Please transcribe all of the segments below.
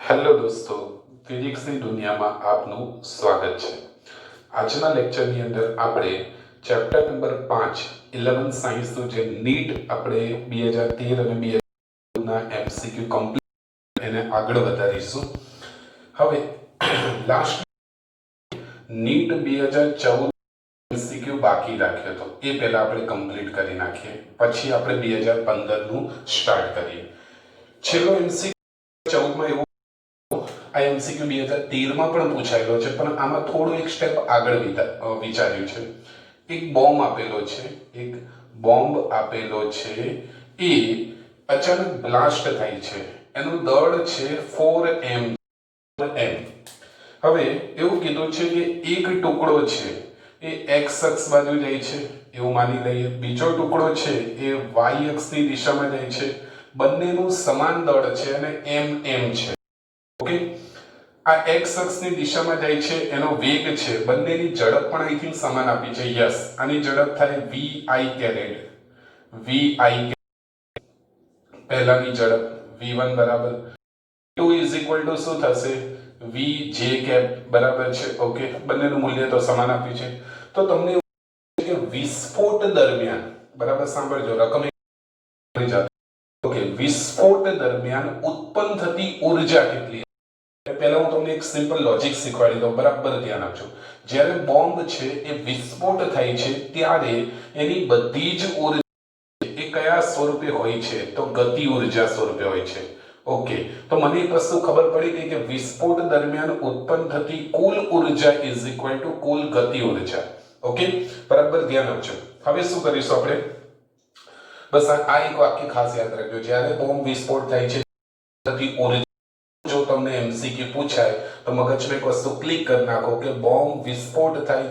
Hello દોસ્તો, ફિઝિક્સની દુનિયામાં આપનું સ્વાગત છે. આજના લેક્ચરની અંદર આપણે ચેપ્ટર નંબર 5 11 સાયન્સનું જે નીટ આપણે 2013 અને 2014ના એમસીક્યુ કમ્પ્લીટ એને આગળ વધારીશું. હવે લાસ્ટ નીટ 2014 એમસીક્યુ બાકી રાખ્યો હતો, એ પહેલા આપણે કમ્પ્લીટ કરી નાખીએ, પછી આપણે 2015નું સ્ટાર્ટ કરીએ. છેલ્લો એમસીક્યુ 14માં એવું આ એમસીક્યુ 2013માં પણ પૂછાયેલો છે, પણ આમાં થોડું એક સ્ટેપ આગળ વિચાર્યું છે. એક બોમ્બ આપેલો છે, એ અચાનક બ્લાસ્ટ થાય છે. એનું દળ છે 4m. હવે એવું કીધું છે કે એક ટુકડો છે એ x અક્ષ બાજુ જાય છે એવું માની લઈએ, બીજો ટુકડો છે એ y અક્ષની દિશામાં જાય છે. બંનેનું સમાન દળ છે અને m છે. ઓકે, આ x અક્ષની દિશામાં જાય છે, એનો વેગ છે, બંનેની ઝડપ પણ આઈ થિંક સમાન આપી છે. યસ, આની ઝડપ થાય vi કેરેટ. પહેલાની ઝડપ v1 બરાબર 2 ઇઝ ઇક્વલ ટુ શું થશે? vj કેપ બરાબર છે. ઓકે, બંનેનું મૂલ્ય તો સમાન આપ્યું છે. તો તમને કે વિસ્ફોટ દરમિયાન, બરાબર સાંભળજો, રકમ ઓકે, વિસ્ફોટ દરમિયાન ઉત્પન્ન થતી ઊર્જા કેટલી? પહેલા હું તમને એક સિમ્પલ લોજિક શીખવાડી દઉં, બરાબર ધ્યાન આપજો. જ્યારે બોમ્બ છે એ વિસ્ફોટ થાય છે ત્યારે એની બધી જ ઊર્જા એ કયા સ્વરૂપે હોય છે? તો ગતિ ઊર્જા સ્વરૂપે હોય છે. ઓકે, તો મને એક વસ્તુ ખબર પડી ગઈ કે વિસ્ફોટ દરમિયાન ઉત્પન્ન થતી કુલ ઊર્જા ઇઝ ઇક્વલ ટુ કુલ ગતિ ઊર્જા. ઓકે, બરાબર ધ્યાન આપજો. હવે શું કરીશું આપણે? બસ આ એક વાક્ય ખાસ યાદ રાખજો. જ્યારે બોમ્બ વિસ્ફોટ થાય છે થતી ઊર્જા, જો તમને એમસીક્યુ પૂછાય તો મગજમાં એક વસ્તુ ક્લિક કરી નાખો કે બોમ્બ વિસ્ફોટ થાય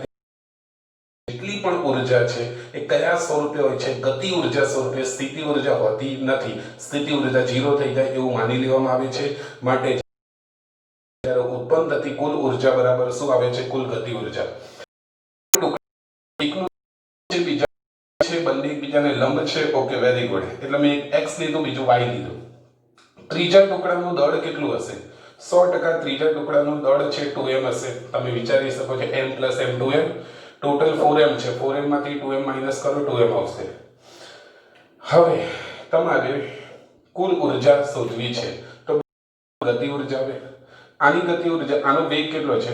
જેટલી પણ ઊર્જા છે એ કયા સ્વરૂપે હોય છે? ગતિ ઊર્જા સ્વરૂપે. સ્થિતિ ઊર્જા હોતી નથી. સ્થિતિ ઊર્જા 0 થઈ જાય એવું માની લેવામાં આવે છે. માટે જ્યારે ઉત્પન્ન થતી કુલ ઊર્જા બરાબર શું આવે છે? કુલ ગતિ ઊર્જા. એકનું છે, બીજા છે, બંને એકબીજાને લંબ છે. Okay, very good. એટલે મેં એક x લીધું, બીજું y લીધું. ત્રીજા ટુકડાનું દળ કેટલું હશે? 100% ત્રીજા ટુકડાનું દળ છે 2m હશે. તમે વિચારી શકો છો m + m 2m, total 4m છે. 4m માંથી 2m માઈનસ કરો, 2m આવશે. હવે તમારે કુલ ઊર્જા શોધવી છે તો ગતિ ઊર્જા આવે. આની ગતિ ઊર્જા, આનો વેગ કેટલો છે?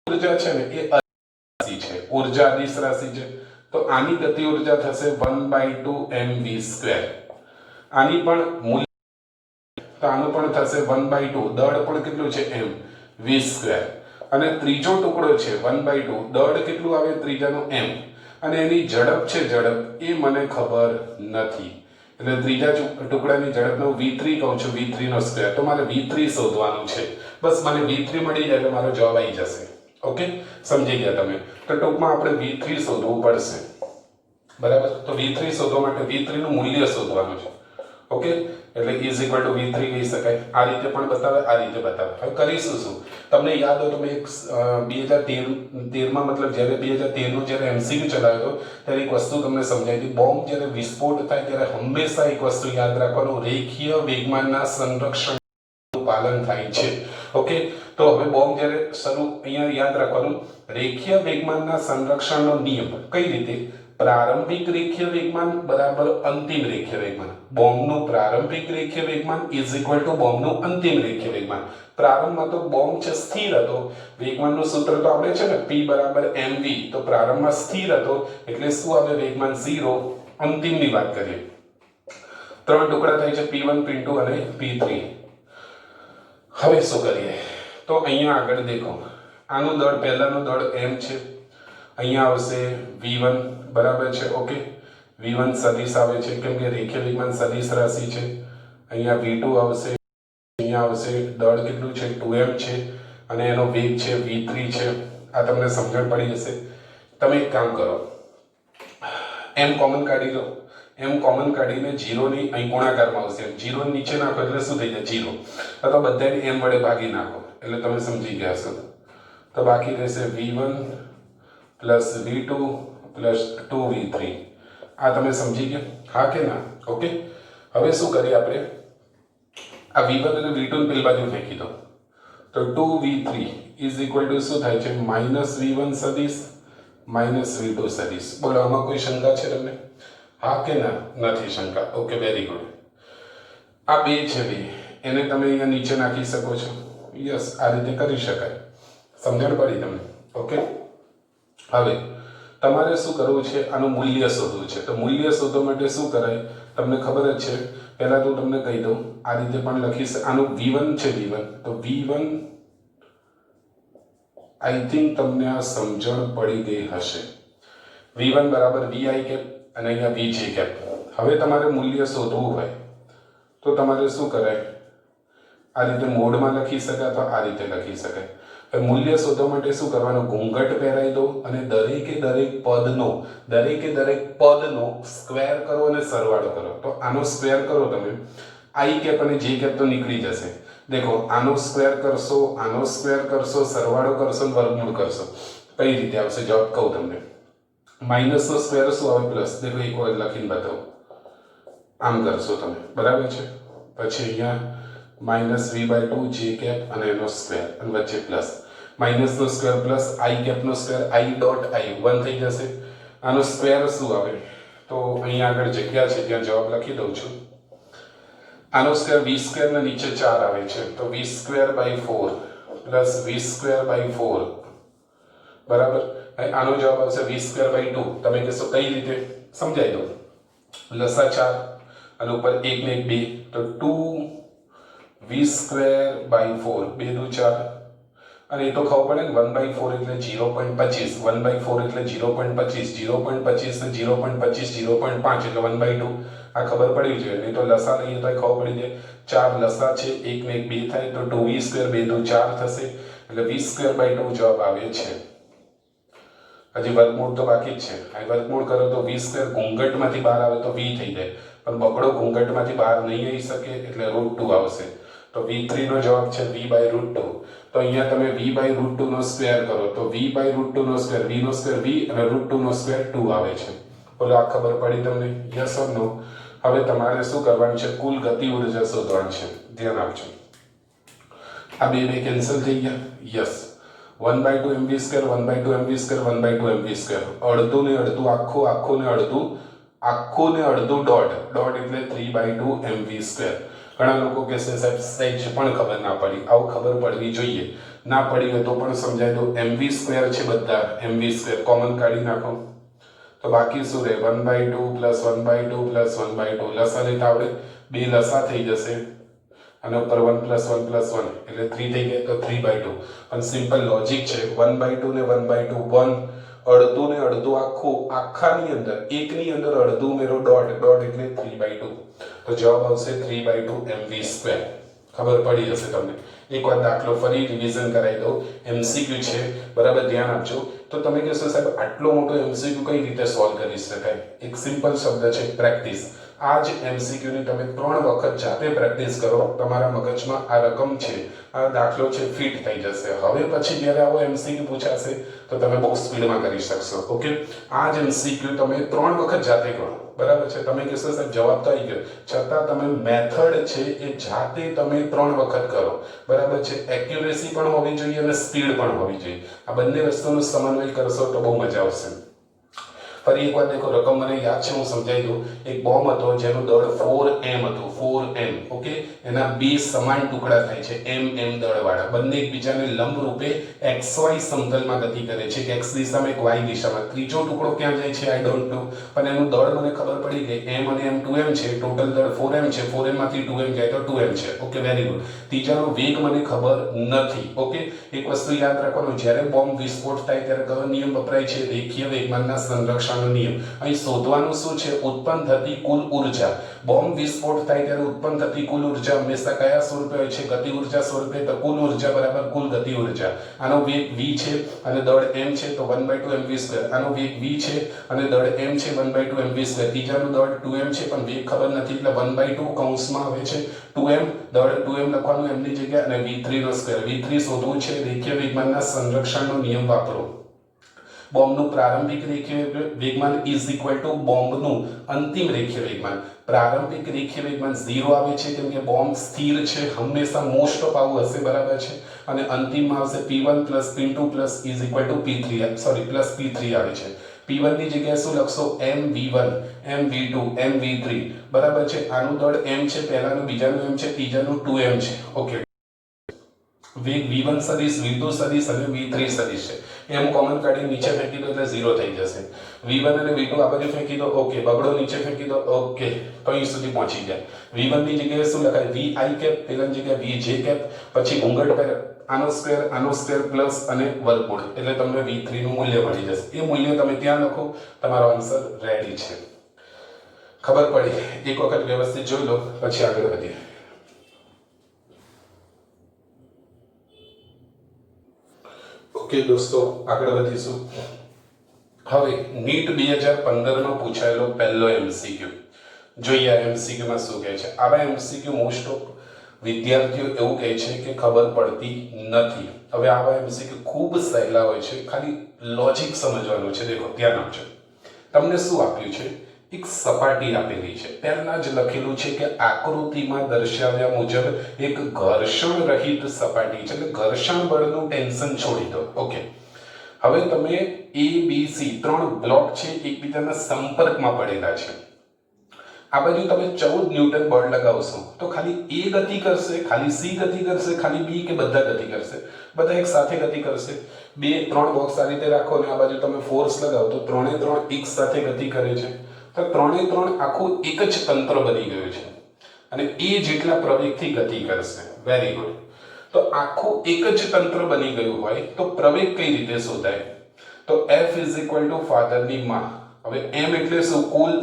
ઊર્જા છે ને એ રાશિ છે, ઊર્જા અદિશ રાશિ છે. તો આની ગતિ ઊર્જા થશે 1/2mv². આની પણ મૂલ્ય તો આનું પણ થશે 1/2. દળ પણ કેટલું છે? m v². અને ત્રીજો ટુકડો છે 1/2, દળ કેટલું આવે ત્રીજાનું? m. અને એની ઝડપ છે, ઝડપ એ મને ખબર નથી, એટલે ત્રીજા ટુકડાની ઝડપનો v3 કહું છું, v3 નો સ્ક્વેર. તો મારે v3 શોધવાનું છે. બસ મને v3 મળી જાય એટલે મારો જવાબ આવી જશે. ઓકે, સમજી ગયા તમે? તો ટૂંકમાં આપણે v3 શોધવું પડશે, બરાબર. તો v3 શોધવા માટે v3 નું મૂલ્ય શોધવાનું છે. ઓકે, એટલે ઇઝ ઇક્વલ ટુ v3 કહી શકાય. આ રીતે પણ બતાવે, આ રીતે બતાવે. હવે કરીશું શું? તમને યાદ હોય તો મેં 2013માં, મતલબ જ્યારે 2013નું જ્યારે એમસીક્યુ ચલાવ્યો હતો ત્યારે એક વસ્તુ તમને સમજાવી હતી. બોમ્બ જ્યારે વિસ્ફોટ થાય ત્યારે હંમેશા એક વસ્તુ યાદ રાખવાનું, રેખીય વેગમાનના સંરક્ષણનું પાલન થાય છે. ઓકે, તો હવે બોમ્બ જ્યારે અહીંયા યાદ રાખવાનું, રેખીય વેગમાનના સંરક્ષણનો નિયમ કઈ રીતે? પ્રારંભિક રેખીય વેગમાન બરાબર અંતિમ રેખીય વેગમાન. બોમ્બનું પ્રારંભિક રેખીય વેગમાન ઇઝ ઇક્વલ ટુ બોમ્બનું અંતિમ રેખીય વેગમાન. પ્રારંભમાં તો બોમ્બ છે સ્થિર હતો, વેગમાનનું સૂત્ર તો આપણે છે ને p બરાબર mv. તો પ્રારંભમાં સ્થિર હતો એટલે શું આવે? વેગમાન 0. અંતિમની વાત કરીએ, 3 ટુકડા થાય છે, p1 p2 અને p3. હવે શું કરીએ? તો અહીંયા આગળ દેખો, આનું દળ, પહેલાનું દળ m છે, અહીંયા આવશે v1 બરાબર છે. ઓકે, v1 સદિશ આવે છે કેમ કે રેખીય વેગમાન સદિશ રાશિ છે. અહીંયા v2 આવશે, અહીંયા આવશે, દળ કેટલું છે? 2m છે, અને એનો વેગ છે v3 છે. આ તમને સમજણ પડી જશે. તમે એક કામ કરો, m કોમન કાઢી લો. m કોમન કાઢીને 0 ની અહીં ગુણાકારમાં આવશે. 0 નીચે નાખો એટલે શું થઈ જાય? 0. અથવા બધાને m વડે ભાગી નાખો એટલે તમે સમજી ગયા છો. તો બાકી રહેશે v1 plus v2 plus 2v3. આ તમે સમજી ગયા? હા કે ના? ઓકે, હવે શું કરીએ આપણે? આ V1 અને V2 ને પેલી બાજુ ફેંકી દો તો 2V3 ઇઝ ઇક્વલ ટુ શું થાય છે -V1 સદિશ -V2 સદિશ. બોલો આમાં કોઈ શંકા છે તમને? હા કે ના? નથી શંકા. Okay, very good. આ બે છે બે, એને તમે અહીંયા નીચે નાખી શકો છો. યસ, આ રીતે કરી શકાય. સમજણ પડી તમને? ઓકે, હવે તમારે શું કરવું છે? આનું મૂલ્ય શોધવું છે. તો મૂલ્ય શોધવા માટે શું કરાય તમને ખબર જ છે. પહેલા તો તમને કહી દઉં, આ રીતે પણ લખીશ. આનું V1 છે V1, તો V1 આઈ થિંક તમને આ સમજણ પડી ગઈ હશે. V1 બરાબર VI કેપ અને અહીંયા VJ કેપ. હવે તમારે મૂલ્ય શોધવું હોય તો તમારે શું કરાય? આ રીતે મોડમાં લખી શકાય તો આ રીતે લખી શકાય. મૂલ્ય શોધવા માટે શું કરવાનું? ઘૂંઘટ પહેરાવી દો અને દરેકે દરેક પદનો સ્ક્વેર કરો અને સરવાળો કરો. તો આનો સ્ક્વેર કરો તમે, આઈ કેપ અને જે કેપ તો નીકળી જશે. દેખો, આનો સ્ક્વેર કરશો, આનો સ્ક્વેર કરશો, સરવાળો કરશો, વર્ગમૂળ કરશો, કઈ રીતે આવશે જવાબ કહું તમને. માઇનસ નો સ્ક્વેર શું આવે? પ્લસ. દેખો એક વાર લખીને બતાવો. આમ કરશો તમે, બરાબર છે. પછી અહીંયા -v/2 જે કેપ અને એનો સ્ક્વેર અને વચ્ચે પ્લસ. માઇનસ નો સ્ક્વેર પ્લસ આઈ કેપ નો સ્ક્વેર, આઈ ડોટ આઈ 1 થઈ જશે. આનો સ્ક્વેર શું આવે? તો અહીંયા આગળ જગ્યા છે ત્યાં જવાબ લખી દઉં છું. આનો સ્ક્વેર v સ્ક્વેર ને નીચે 4 આવે છે તો v²/4 પ્લસ v²/4 બરાબર. આનો જવાબ આવશે v²/2. તમે કહેશો કઈ રીતે? સમજાઈ દો. લસા 4 અને ઉપર 1 ને 1 2 તો 2v²/4 2 દુ 4 અને એ તો ખબર પડે ને 1/4 એટલે 0.25 1/4 એટલે 0.25 0.25 ને 0.25 0.5 એટલે 1/2. આ ખબર પડવી જોઈએ, નહીં તો લસા લઈએ તો ખબર પડી જાય. 4 લસા છે, 1 ને 1 2 થાય તો 2v² 2 દુ 4 થશે એટલે v²/2 જવાબ આવે છે. હજી વર્ગમૂળ તો બાકી જ છે. આ વર્ગમૂળ કરો તો v² ઘૂંઘટમાંથી બહાર આવે તો v થઈ જાય, પણ બકડો ઘૂંઘટમાંથી બહાર નહીં આવી શકે એટલે √2 આવશે. તો v3 નો જવાબ છે v/√2. તો અહીંયા તમે v/√2 નો સ્ક્વેર કરો તો v/√2 નો સ્ક્વેર, v નો સ્ક્વેર v અને √2 નો સ્ક્વેર 2 આવે છે. બોલો આ ખબર પડી તમને? યસ ઓર નો? હવે તમારે શું કરવાનું છે? કુલ ગતિ ઉર્જા શોધવાની છે. ધ્યાન આપજો. આ બે કેન્સલ થઈ ગયા. Yes, 1/2 mv², 1/2 mv², 1/2 mv². અડધું ને અડધું આખું, આખું ને અડધું ડોટ એટલે 3/2 mv². ઘણા લોકો કહેશે સાહેબ સહેજ પણ ખબર ના પડી. આવું ખબર પડવી જોઈએ. ના પડી હોય તો પણ સમજાય દો. mv² છે બધા, mv² કોમન કાઢી નાખો તો બાકી શું રહે? 1/2 પ્લસ 1/2 પ્લસ 1/2. લસા લેતા આવડે? બે લસા થઈ જશે અને ઉપર 1 પ્લસ 1 પ્લસ 1 એટલે 3 થઈ ગયા તો 3/2. પણ સિમ્પલ લોજિક છે. 1/2 ને 1/2 1, અડધું ને અડધું આખું, આખાની અંદર એકની અંદર અડધું ઉમેરો ડોટ એટલે 3/2. તો જવાબ આવશે 3/2 mv². ખબર પડી હશે તમને. એકવાર દાખલો ફરી રિવિઝન કરાવી દો. MCQ છે, બરાબર ધ્યાન આપજો. તો તમે કહેશો સાહેબ આટલો મોટો MCQ કઈ રીતે સોલ્વ કરી શકાય? એક સિમ્પલ શબ્દ છે પ્રેક્ટિસ. આ જ MCQ ની તમે 3 વખત જાતે પ્રેક્ટિસ કરો, તમારા મગજમાં આ રકમ છે, આ દાખલો છે ફિટ થઈ જશે. હવે પછી જ્યારે આવો MCQ પૂછાશે તો તમે બહુ સ્પીડમાં કરી શકશો. ઓકે, આ જ MCQ તમે 3 વખત જાતે કરો, બરાબર છે. તમે કહેશો સાહેબ જવાબ તો આવી ગયો, છતાં તમે મેથડ છે એ જાતે તમે 3 વખત કરો, બરાબર છે. એક્યુરેસી પણ હોવી જોઈએ અને સ્પીડ પણ હોવી જોઈએ. આ બંને વસ્તુનો સમન્વય કરશો તો બહુ મજા આવશે. ફરી એકવાર દેખો, રકમ મને યાદ છે, હું સમજાવી દઉં. એક બોમ્બ હતો જેનું દળ 4m હતું, 4m. ઓકે, એના બે સમાન ટુકડા થાય છે, m દળવાળા. બંને એકબીજાને લંબ રૂપે xy સમતલમાં ગતિ કરે છે, એક x દિશામાં એક y દિશામાં. ત્રીજો ટુકડો ક્યાં જાય છે આઈ ડોન્ટ નો, પણ એનું દળ મને ખબર પડી ગઈ. m અને m 2m છે, ટોટલ દળ 4m છે. 4m માંથી 2m જાય તો 2m છે. Okay, very good. ત્રીજાનો વેગ મને ખબર નથી. ઓકે, એક વસ્તુ યાદ રાખવાનું, જ્યારે બોમ્બ વિસ્ફોટ થાય ત્યારે કયો નિયમ વપરાય છે? રેખીય વેગમાનના સંરક્ષણ નિયમ. અહીં શોધવાનું શું છે? ઉત્પન્ન થતી કુલ ઉર્જા. બોમ્બ વિસ્ફોટ થાય ત્યારે ઉત્પન્ન થતી કુલ ઉર્જા હંમેશા કયા સ્વરૂપે હોય છે? ગતિ ઉર્જા સ્વરૂપે. તો કુલ ઉર્જા બરાબર કુલ ગતિ ઉર્જા. આનો વેગ v છે અને દળ m છે તો 1/2 mv². આનો વેગ v છે અને દળ m છે 1/2 mv². ત્રીજાનું દળ 2m છે પણ વેગ ખબર નથી એટલે 1/2 કૌંસમાં આવે છે 2m. દળ 2m લખવાનું m ની જગ્યાએ અને v3 નો સ્ક્વેર. v3 શોધવું છે. રેખીય વેગમાનના સંરક્ષણનો નિયમ વાપરો. બોમ્બનું પ્રારંભિક રેખીય વેગમાન ઇઝ ઇક્વલ ટુ બોમ્બનું અંતિમ રેખીય વેગમાન. પ્રારંભિક રેખીય વેગમાન 0 આવે છે કેમ કે બોમ્બ સ્થિર છે, હંમેશા મોસ્ટ ઓફ આવું હશે, બરાબર છે. અને અંતિમમાં આવશે p1 + p2 = p3, sorry plus p3 આવે છે. p1 ની જગ્યાએ શું લખશો? mv1 mv2 mv3, બરાબર છે. આનું દળ m છે, પહેલાનું, બીજાનું m છે, ત્રીજાનું 2m છે. ઓકે, વેગ v1 સદિશ, v2 સદિશ અને v3 સદિશ છે. એમ કોમન કાઢી નીચે ફેંકી દો એટલે 0 થઈ જશે. v1 અને v2 આ બાજુ ફેંકી દો, ઓકે, બગડો નીચે ફેંકી દો, ઓકે, તો અહીં સુધી પહોંચી ગયા. v1 ની જગ્યાએ શું લખાય? vi કેપ, પેલાની જગ્યાએ vj કેપ, પછી ઘૂંઘટ પર આનો સ્ક્વેર પ્લસ અને વર્ગમૂળ, એટલે તમને v3 નું મૂલ્ય મળી જશે. એ મૂલ્ય તમે ત્યાં લખો, તમારો આન્સર રેડી છે. ખબર પડી? એક વખત વ્યવસ્થિત જોઈ લો પછી આગળ વધીએ. ઓકે દોસ્તો, આગળ વધીશું. હવે નીટ 2015 માં પૂછાયેલો પહેલો એમસીક્યુ જોઈએ. આ એમસીક્યુ માં શું કહે છે? આવા એમસીક્યુ મોસ્ટ ઓફ વિદ્યાર્થીઓ એવું કહે છે કે ખબર પડતી નથી. હવે આવા એમસીક્યુ ખૂબ સહેલા હોય છે, ખાલી લોજિક સમજવાનું છે. દેખો, ધ્યાન આપજો. તમને શું આપ્યું છે? એક સપાટી આપેલી છે, પહેલા જ લખેલું છે કે આકૃતિમાં દર્શાવ્યા મુજબ એક ઘર્ષણ રહિત સપાટી છે, એટલે ઘર્ષણ બળનું ટેન્શન છોડી દો. ઓકે, હવે તમે ABC 3 બ્લોક છે, એકબીજાના સંપર્કમાં પડેલા છે. આ બાજુ તમે 14 ન્યૂટન બળ લગાવશો તો ખાલી A ગતિ કરશે, ખાલી C ગતિ કરશે, ખાલી B કે બધા ગતિ કરશે? બધા એક સાથે ગતિ કરશે. 2 3 બોક્સ આ રીતે રાખો અને આ બાજુ તમે ફોર્સ લગાવો તો 3 3 એક સાથે ગતિ કરે છે. તો 3 3 આખું એક જ તંત્ર બની ગયું છે અને એ જેટલા પ્રવેગથી ગતિ કરશે. Very good. તો આખું એક જ તંત્ર બની ગયું હોય તો પ્રવેગ કઈ રીતે શોધાય? તો F = ફાધરની માં. હવે m એટલે શું? કુલ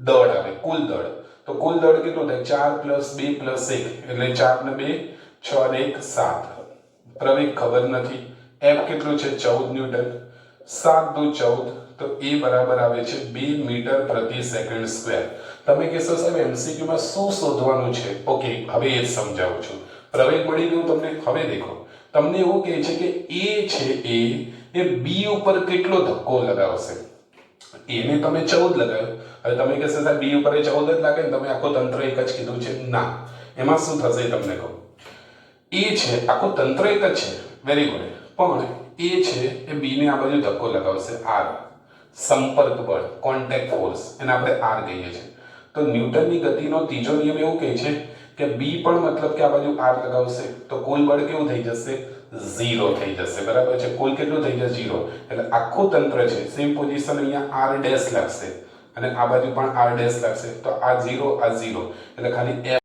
દળ આવે, કુલ દળ. તો કુલ દળ કેટલું થાય? 4 + 2 + 1, એટલે 4 ને 2 6 ને 1 7. પ્રવેગ ખબર નથી. F કેટલું છે? 14 ન્યૂટન. 7 × 2 = 14, તો એ બરાબર આવે છે 2 મીટર પ્રતિ સેકન્ડ સ્ક્વેર. તમે કહેશો સાહેબ એમસીક્યુ માં શું શોધવાનું છે? ઓકે, હવે એ સમજાવું છું. પ્રવેગ મળી ગયું તમને. હવે દેખો, તમને એવું કહે છે કે A છે, એ B ઉપર કેટલો ધક્કો લગાવશે? એને તમે 14 લગાવ્યો. હવે તમે કહેશો સાહેબ B ઉપર 14 જ લાગે ને, તમે આખો તંત્ર એક જ કીધું છે. ના, એમાં શું થશે તમને કહું. A છે, આખો તંત્ર એક જ છે, વેરી ગુડ, પણ A છે એ B ને આ બાજુ ધક્કો લગાવશે, R, સંપર્ક બળ, કોન્ટેક્ટ ફોર્સ, એને આપણે R કહીએ છીએ. તો ન્યૂટનની ગતિનો ત્રીજો નિયમ એવું કહે છે કે B પણ મતલબ કે આ બાજુ R લગાવશે તો કુલ બળ કેવું થઈ જશે? 0 થઈ જશે, બરાબર છે. કુલ કેટલું થઈ જશે? 0. એટલે આખું તંત્ર છે સેમ પોઝિશન અહીંયા R ડેશ લાગશે અને આ બાજુ પણ R ડેશ લાગશે. તો આ 0 આ 0, એટલે ખાલી F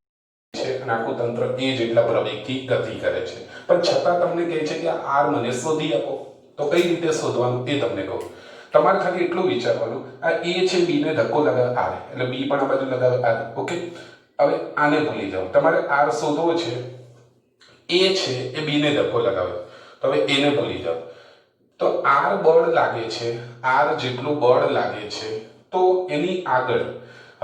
છે અને આખું તંત્ર એ જેટલા પ્રવેગથી ગતિ કરે છે. પણ છતાં તમને કહે છે કે આ R મને શોધી આપો. તો કઈ રીતે શોધવાનું એ તમને કહું. તમારે ખાલી એટલું વિચારવાનું, આ A છે, B ને ધક્કો લગાવે R, એટલે B પણ આ બાજુ લગાવે R. ઓકે, હવે આને ભૂલી જાઓ. તમારે R શોધવો છે. A છે એ B ને ધક્કો લગાવે, તો હવે A ને ભૂલી જાઓ. તો R બળ લાગે છે, R જેટલું બળ લાગે છે, તો એની આગળ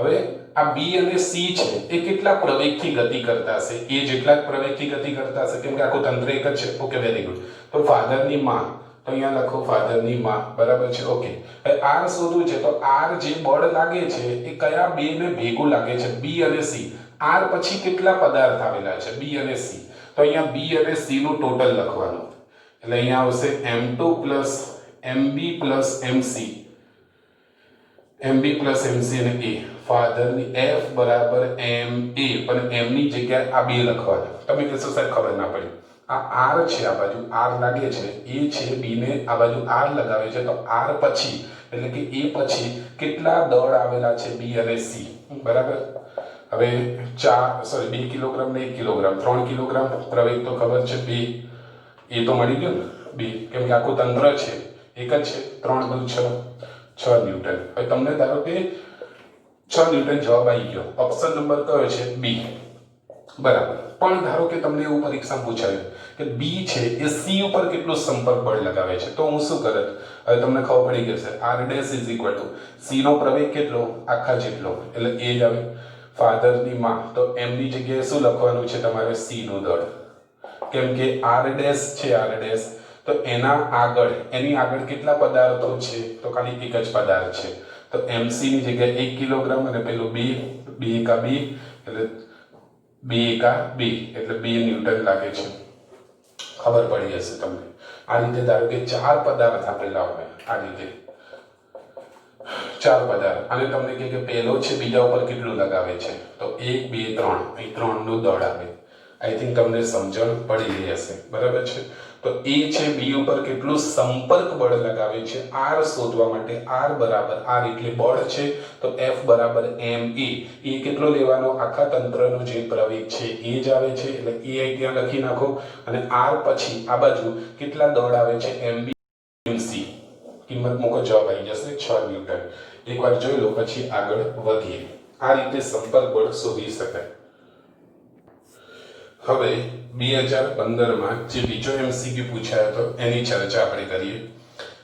હવે આ B અને C છે એ કેટલા પ્રવેગથી ગતિ કરતા હશે? એ જેટલા પ્રવેગથી ગતિ કરતા હશે, કેમ કે આખું તંત્ર એક જ છે. Okay, very good. તો ફાધરની માં, તો અહીંયા લખો ફાધરની માં, બરાબર છે. ઓકે, હવે R શોધવું છે તો R જે બળ લાગે છે એ કયા બે ને ભેગું લાગે છે? B અને C. R પછી કેટલા પદાર્થ આવેલા છે? B અને C. તો અહીંયા B અને C નું ટોટલ લખવાનું, એટલે અહીંયા આવશે m2 + mb + mc, mb + mc અને A. ફાધરની F બરાબર ma, પણ m ની જગ્યાએ આ બે લખવાના. તમે કહેશો સાહેબ ખબર ના પડી. આ R છે, આ બાજુ R લાગે છે, A છે, B ને આ બાજુ R લગાવે છે, તો R પછી એટલે કે A પછી કેટલા દળ આવેલા છે? B અને C, બરાબર. હવે 2 કિલોગ્રામ ને 1 કિલોગ્રામ, 3 કિલોગ્રામ પ્રવેગ તો ખબર છે 2, એ તો મળી ગયો ને 2, કેમ કે આખું તંત્ર છે એક જ છે. 3 × 2 = 6 ન્યૂટન. હવે તમને ધારો કે 6 ન્યૂટન જવાબ આવી ગયો. ઓપ્શન નંબર કયો છે? B, બરાબર. પણ ધારો કે તમને એવું પરીક્ષામાં પૂછાયું કે B છે એ C ઉપર કેટલું સંપર્ક બળ લગાવે છે, તો હું શું કરત? હવે તમને ખબર પડી ગઈ છે. R' = C નો પ્રવેગ કેટલો? આખા જેટલો, એટલે એ જ આવે. ફાધરની માં, તો m ની જગ્યાએ શું લખવાનું છે તમારે? C નું દળ, કેમ કે R' છે, R' તો એના આગળ, એની આગળ કેટલા પદાર્થો છે? તો ખાલી એક જ પદાર્થ છે. તો mc ની જગ્યાએ 1 કિલોગ્રામ અને પેલું 2, 2 એકા 2 એટલે 2 એકા 2 એટલે 2 ન્યૂટન લાગે છે। ખબર પડી હશે તમને। આ રીતે ધારો કે 4 પદાર્થ આપેલા હોય, આ રીતે 4 પદાર્થ, અને તમને કહે કે પહેલો છે બીજા ઉપર કેટલું લગાવે છે, તો 1 2 3, અહીં 3 નું દળ આવે। આઈ થિંક તમને સમજણ પડી ગઈ હશે, બરાબર છે। તો એ છે બી ઉપર કેટલું સંપર્ક બળ લગાવે છે આર શોધવા માટે। આર બરાબર આર એટલે બળ છે, તો એફ બરાબર એમ એ કેટલો લેવાનો, આખા તંત્રનો જે પ્રવેગ છે એ જ આવે છે, એટલે એ અહીં ત્યાં લખી નાખો। અને આર પછી આ બાજુ કેટલા દળ આવે છે એમ બી એમસી, કિંમત મૂકો, જવાબ આવી જશે 6 ન્યૂટન। એકવાર જોઈ લો પછી આગળ વધીએ। આ રીતે સંપર્ક બળ શોધી શકાય। હવે 2015માં જે બીજો એમસીક્યુ પૂછાયો હતો એની ચર્ચા આપણે કરીએ।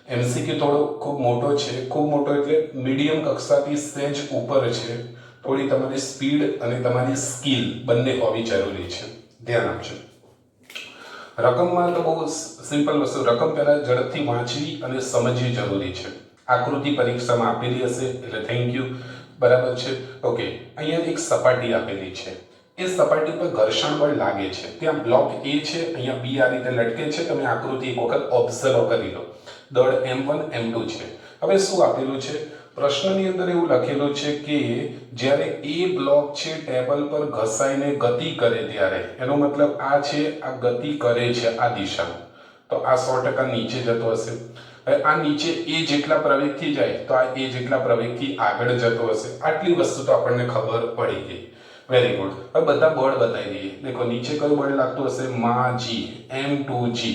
એમસીક્યુ થોડો ખૂબ મોટો છે, ખૂબ મોટો એટલે મીડિયમ કક્ષાથી સહેજ ઉપર છે। થોડી તમારી સ્પીડ અને તમારી સ્કિલ બંને હોવી જરૂરી છે, ધ્યાન આપજો। રકમમાં તો બહુ સિમ્પલ વસ્તુ, રકમ પહેલા ઝડપથી વાંચવી અને સમજવી જરૂરી છે। આકૃતિ પરીક્ષામાં આપેલી હશે એટલે થેન્ક યુ, બરાબર છે, ઓકે। અહીંયા એક સપાટી આપેલી છે, એ સપાટી પર ઘર્ષણ બળ લાગે છે, ત્યાં બ્લોક એ છે, અહીંયા બી આ રીતે લટકે છે, તમે આકૃતિ એક વખત ઓબ્ઝર્વ કરી લો। દળ m1 m2 છે। હવે શું આપેલું છે પ્રશ્નની અંદર, એવું લખેલું છે કે જ્યારે એ બ્લોક છે ટેબલ પર ઘસાઈને ગતિ કરે ત્યારે, એનો મતલબ આ છે, આ ગતિ કરે છે આ દિશામાં, તો આ 100% નીચે જતો હશે। હવે આ નીચે એ જેટલા પ્રવેગથી જાય તો આ એ જેટલા પ્રવેગથી આગળ જતો હશે। આટલી વસ્તુ તો આપણને ખબર પડી ગઈ, વેરી ગુડ। હવે બધા બળ બતાવી દઈએ। દેખો નીચે કયું બળ લાગતું હશે, માં જી m2g,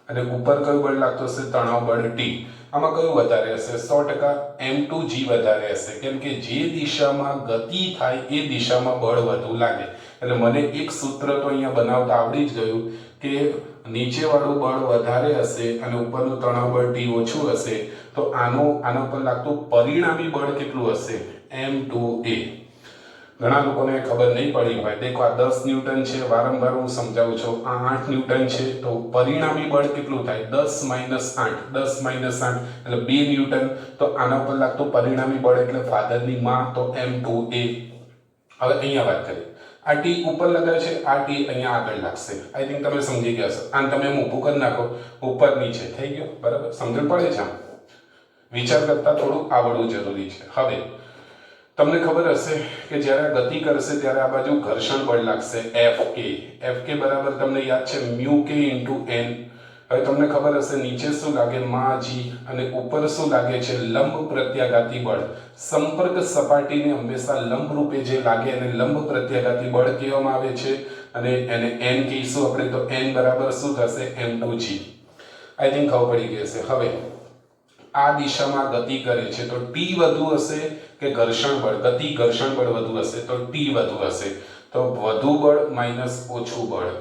અને ઉપર કયું બળ લાગતું હશે, તણાવ બળ t। આમાં કયું વધારે હશે, 100% m2g વધારે હશે, કેમ કે જે દિશામાં ગતિ થાય એ દિશામાં બળ વધુ લાગે। એટલે મને એક સૂત્ર તો અહીંયા બનાવતા આવડી જ ગયું કે નીચે વાળું બળ વધારે હશે અને ઉપરનું તણાવ બળ t ઓછું હશે, તો આના ઉપર લાગતું પરિણામી બળ કેટલું હશે, m2a। ઘણા લોકોને ખબર નહીં પડી હોય, દેખો આ 10 ન્યૂટન છે, વારંવાર હું સમજાવું છું, આ 8 ન્યૂટન છે, તો પરિણામી બળ કેટલું થાય, 10 - 8, 10 - 8 એટલે 2 ન્યૂટન। તો આના ઉપર લાગતું પરિણામી બળ એટલે ફાધરની માં, તો m2a। હવે અહીંયા વાત કરીએ, આ ટી ઉપર લગાવે છે, આ ટી અહીંયા આગળ લાગશે। આઈ થિંક તમે સમજી ગયા છો। આને તમે ઊભું કરી નાખો, ઉપર નીચે થઈ ગયું, બરાબર, સમજણ પડે છે? આમ વિચાર કરતા થોડું આવડવું જરૂરી છે। હવે તમને ખબર હશે કે જ્યારે ગતિ કરશે ત્યારે આ બાજુ ઘર્ષણ બળ લાગશે, Fk બરાબર તમને યાદ છે μk * n। હવે તમને ખબર હશે નીચે શું લાગે, માં જી, અને ઉપર શું લાગે છે, લંબ પ્રત્યાઘાતી બળ। સંપર્ક સપાટીને હંમેશા લંબ રૂપે જે લાગે એને લંબ પ્રત્યાઘાતી બળ કહેવામાં આવે છે, અને એને n કહીશું આપણે, તો n બરાબર શું થશે, m2g। આઈ થિંક ખબર પડી ગઈ હશે। હવે આ દિશામાં ગતિ કરે છે તો t વધુ હશે કે ઘર્ષણ બળ, ગતિ ઘર્ષણ બળ વધુ હશે તો t વધુ હશે, તો વધુ બળ માઈનસ ઓછું બળ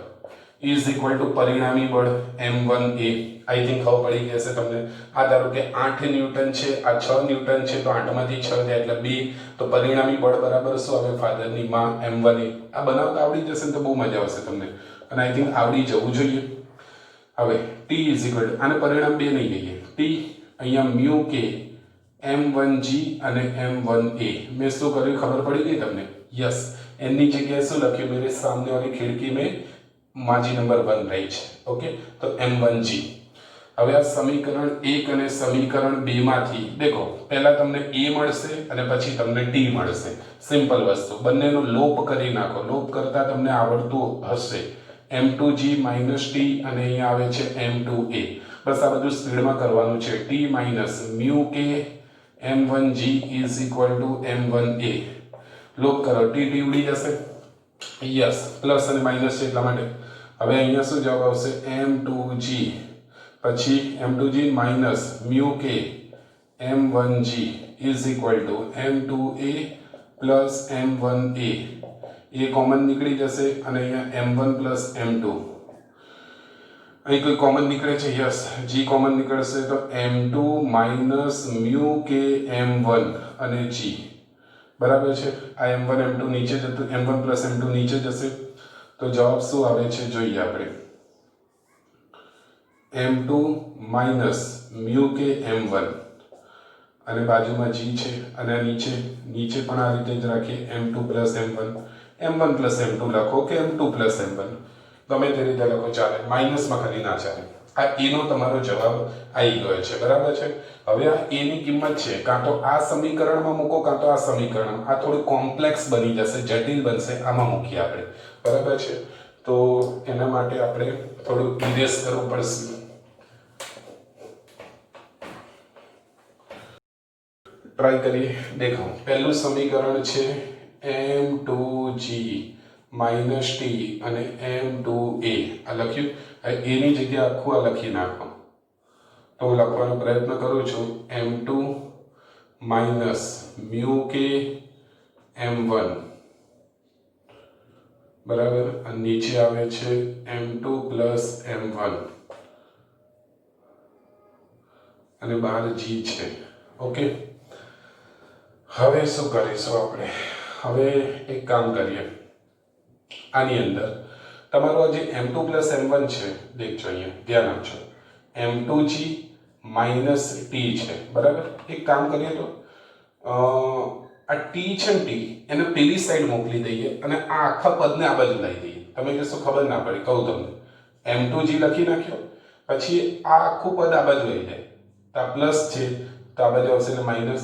ઇઝ ઇક્વલ ટુ પરિણામી બળ m1a। આઈ થિંક ખબર પડી ગઈ હશે તમને। આ ધારો કે 8 ન્યૂટન છે, આ 6 ન્યૂટન છે, તો 8 માંથી 6 જાય એટલે 2, તો પરિણામી બળ બરાબર શું આવે, ફાધરની માં m1a। આ બનાવતા આવડી જશે ને તો બહુ મજા આવશે તમને, અને આઈ થિંક આવડી જવું જોઈએ। હવે t ઇઝ ઇક્વલ ટુ, આને પરિણામ 2 નહીં કહીએ, t અહીંયા μk m1g અને m1a। મેં શું કર્યું ખબર પડી ગઈ તમને, यस, એની જગ્યાએ શું લખ્યું, मेरे सामने वाली खिड़की में माजी नंबर 1 રહી છે, ઓકે, તો m1g। હવે આ સમીકરણ 1 અને સમીકરણ 2 માંથી દેખો, પહેલા તમને a મળશે અને પછી તમને t મળશે। સિમ્પલ વસ્તુ, બંનેનો લોપ કરી નાખો, લોપ કરતા તમને આવડતું હશે। m2g - t અને અહીંયા આવે છે m2a। બસ આ બધું સ્પીડમાં કરવાનું છે। t - μk m1g is equal two m1a। લોપ કરો, t ઉડી જશે, યસ, પ્લસ અને માઈનસ છે એટલા માટે। હવે અહીંયા શું જવાબ આવશે, m2g, પછી m2g minus μk m1g is equal two m2a plus m1a। A common નીકળી જશે અને અહીંયા m1 પ્લસ m2, અહીં કોઈ કોમન નીકળે છે, યસ, g કોમન નીકળશે, તો m2 માઈનસ μk m1 અને g, બરાબર છે। આ m1 m2 નીચે જતું, m1 પ્લસ m2 નીચે જશે, તો જવાબ શું આવે છે જોઈએ આપણે, m2 માઈનસ μk m1, અને બાજુમાં g છે અને નીચે પણ આ રીતે જ રાખીએ m2 plus m1 m1 plus m2 લખો કે m2 પ્લસ m1 ગમે તે રીતે લખો ચાલે, માઇનસમાં ખાલી ના ચાલે. આ a નો તમારો જવાબ આવી ગયો છે. બરાબર છે. હવે આ a ની કિંમત છે કાં તો આ સમીકરણમાં મૂકો કાં તો આ સમીકરણમાં. આ થોડું કોમ્પ્લેક્સ બની જશે, જટિલ બનશે, આમાં મૂકીએ આપણે. બરાબર છે. તો એના માટે આપણે થોડું ઇરેઝ કરવું પડશે. ટ્રાય કરીએ. દેખો પહેલું સમીકરણ છે m2g માઇનસ ટી અને m2a. આ લખ્યું. a ની જગ્યાએ આખું આ લખી નાખો. તો હું લખવાનો પ્રયત્ન કરું છું m2 માઇનસ મ્યુ કે m1 બરાબર. અને નીચે આવે છે m2 પ્લસ m1 અને બહાર g છે. ઓકે. હવે શું કરીશું આપણે? હવે એક કામ કરીએ. આની અંદર તમારો જે m2 પ્લસ m1 છે, દેખજો અહીંયા ધ્યાન આપજો, m2g માઇનસ ટી છે. બરાબર. એક કામ કરીએ તો આ ટી છે ને, ટી એને પેલી સાઈડ મોકલી દઈએ અને આ આખા પદને આ બાજુ લાવી દઈએ. તમે કહેશો ખબર ના પડી, કહું તમને. m2g લખી નાખ્યો, પછી આ આખું પદ આ બાજુ આવી જાય. તો આ પ્લસ છે તો આ બાજુ આવશે એટલે માઇનસ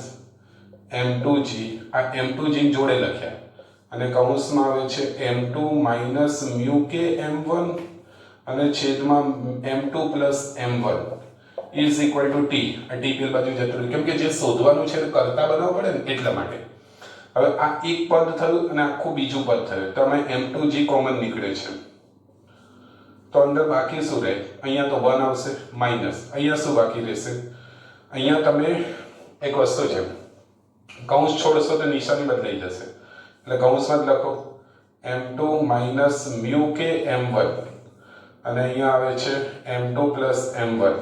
m2g. આ m2g જોડે લખ્યા અને કૌંસમાં આવે છે m2 માઇનસ મ્યુ કે m1 અને છેદમાં m2 plus m1 is equal two T. આ ટી પેલી બાજુ જતું રહ્યું, કેમ કે જે શોધવાનું છે એ કરતા બનાવવું પડે ને, એટલા માટે. હવે આ એક પદ થયું અને આખું બીજું પદ થયું. તો અમે m2g કોમન નીકળે છે તો અંદર બાકી શું રહે? અહીંયા તો 1 આવશે માઇનસ. અહીંયા શું બાકી રહેશે? અહીંયા તમે એક વસ્તુ છે, કૌંસ છોડશો તો નિશાની બદલાઈ જશે. એટલે કૌંસમાં જ લખો m2 માઇનસ મ્યુ કે m1 અને અહીંયા આવે છે m2 plus m1